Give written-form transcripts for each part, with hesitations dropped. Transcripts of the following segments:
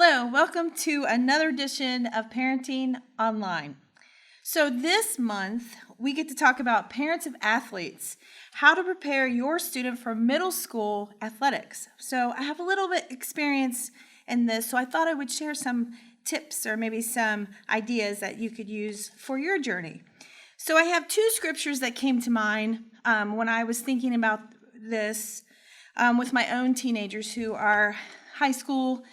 Hello, welcome to another edition of Parenting Online. So this month, we get to talk about parents of athletes, how to prepare your student for middle school athletics. So I have a little bit experience in this, so I thought I would share some tips or maybe some ideas that you could use for your journey. So I have two scriptures that came to mind when I was thinking about this with my own teenagers who are high school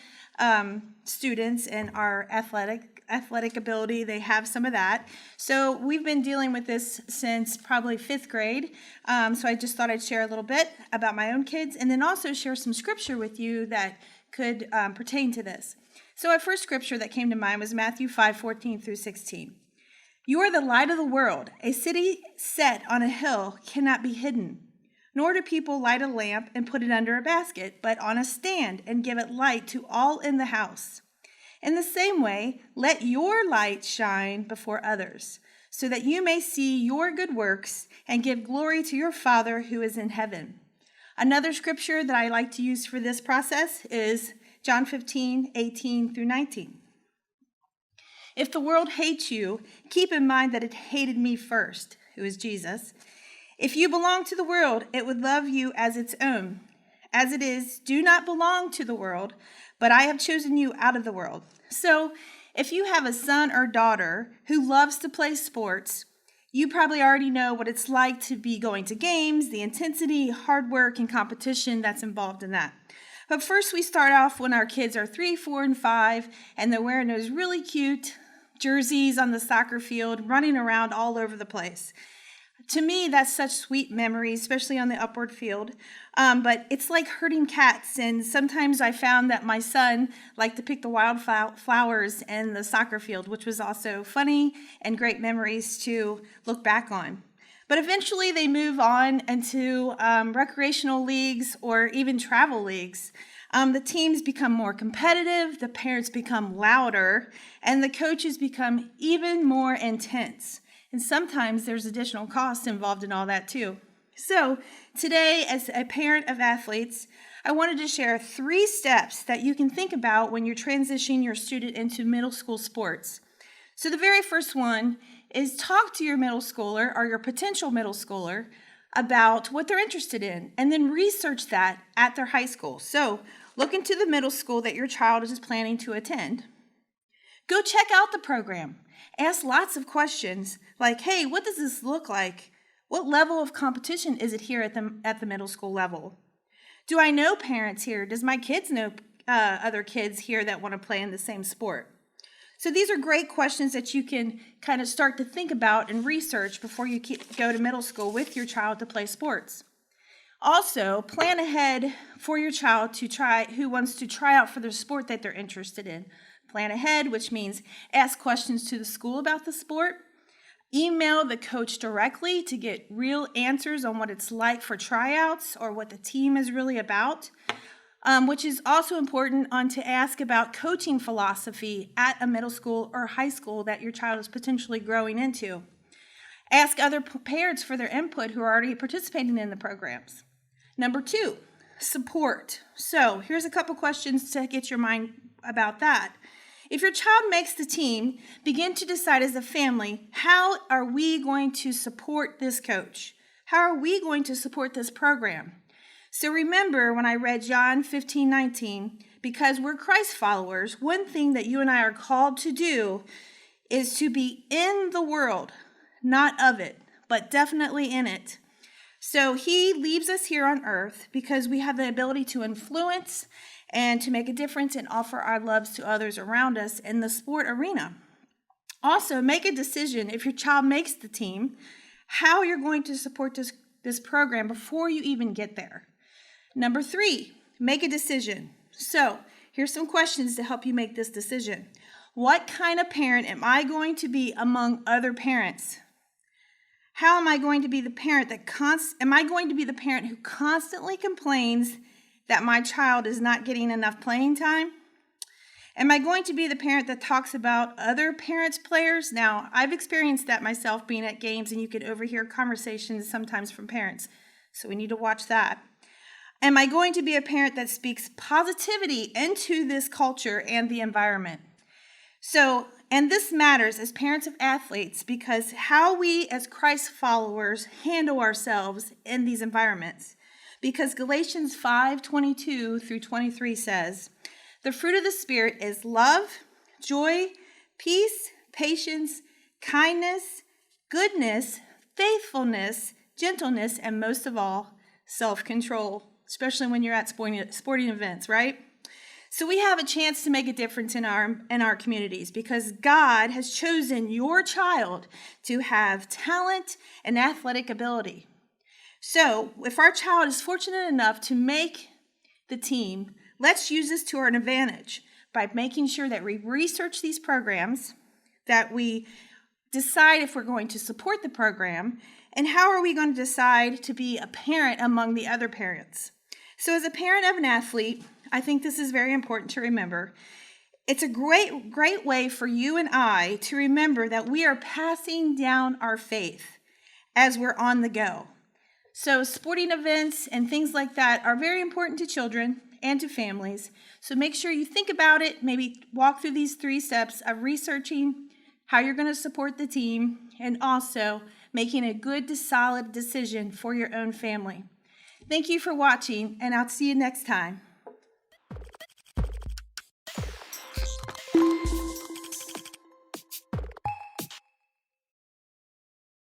students and our athletic ability. They have some of that. So we've been dealing with this since probably fifth grade. So I just thought I'd share a little bit about my own kids and then also share some scripture with you that could pertain to this. So our first scripture that came to mind was Matthew 5:14 through 16. You are the light of the world. A city set on a hill cannot be hidden. Nor do people light a lamp and put it under a basket, but on a stand and give it light to all in the house. In the same way, let your light shine before others, so that you may see your good works and give glory to your Father who is in heaven. Another scripture that I like to use for this process is John 15:18 through 19. If the world hates you, keep in mind that it hated me first, who is Jesus. If you belong to the world, it would love you as its own. As it is, do not belong to the world, but I have chosen you out of the world. So, if you have a son or daughter who loves to play sports, you probably already know what it's like to be going to games, the intensity, hard work, and competition that's involved in that. But first, we start off when our kids are 3, 4, and 5, and they're wearing those really cute jerseys on the soccer field, running around all over the place. To me, that's such sweet memories, especially on the upward field. But it's like herding cats. And sometimes I found that my son liked to pick the wild flowers in the soccer field, which was also funny and great memories to look back on. But eventually they move on into recreational leagues or even travel leagues. The teams become more competitive, the parents become louder, and the coaches become even more intense. And sometimes there's additional costs involved in all that too. So today, as a parent of athletes, I wanted to share 3 steps that you can think about when you're transitioning your student into middle school sports. So the very first one is talk to your middle schooler or your potential middle schooler about what they're interested in, and then research that at their high school. So look into the middle school that your child is planning to attend. Go check out the program. Ask lots of questions like, hey, what does this look like? What level of competition is it here at the middle school level? Do I know parents here? Does my kids know other kids here that want to play in the same sport? So these are great questions that you can kind of start to think about and research before you go to middle school with your child to play sports. Also, plan ahead for your child who wants to try out for the sport that they're interested in. Plan ahead, which means ask questions to the school about the sport. Email the coach directly to get real answers on what it's like for tryouts or what the team is really about, which is also important to ask about coaching philosophy at a middle school or high school that your child is potentially growing into. Ask other parents for their input who are already participating in the programs. Number 2, support. So here's a couple questions to get your mind about that. If your child makes the team, begin to decide as a family, how are we going to support this coach? How are we going to support this program? So remember when I read John 15:19, because we're Christ followers, one thing that you and I are called to do is to be in the world, not of it, but definitely in it. So he leaves us here on earth because we have the ability to influence and to make a difference and offer our loves to others around us in the sport arena. Also, make a decision if your child makes the team, how you're going to support this program before you even get there. Number 3, make a decision. So, here's some questions to help you make this decision. What kind of parent am I going to be among other parents? How am I going to be the parent am I going to be the parent who constantly complains that my child is not getting enough playing time? Am I going to be the parent that talks about other parents' players? Now, I've experienced that myself being at games, and you can overhear conversations sometimes from parents. So we need to watch that. Am I going to be a parent that speaks positivity into this culture and the environment? So, and this matters as parents of athletes because how we as Christ followers handle ourselves in these environments. Because Galatians 5:22 through 23 says, the fruit of the Spirit is love, joy, peace, patience, kindness, goodness, faithfulness, gentleness, and most of all, self-control, especially when you're at sporting events, right? So we have a chance to make a difference in our communities because God has chosen your child to have talent and athletic ability. So if our child is fortunate enough to make the team, let's use this to our advantage by making sure that we research these programs, that we decide if we're going to support the program, and how are we going to decide to be a parent among the other parents. So as a parent of an athlete, I think this is very important to remember. It's a great way for you and I to remember that we are passing down our faith as we're on the go. So sporting events and things like that are very important to children and to families. So make sure you think about it, maybe walk through these 3 steps of researching how you're going to support the team and also making a good, solid decision for your own family. Thank you for watching, and I'll see you next time.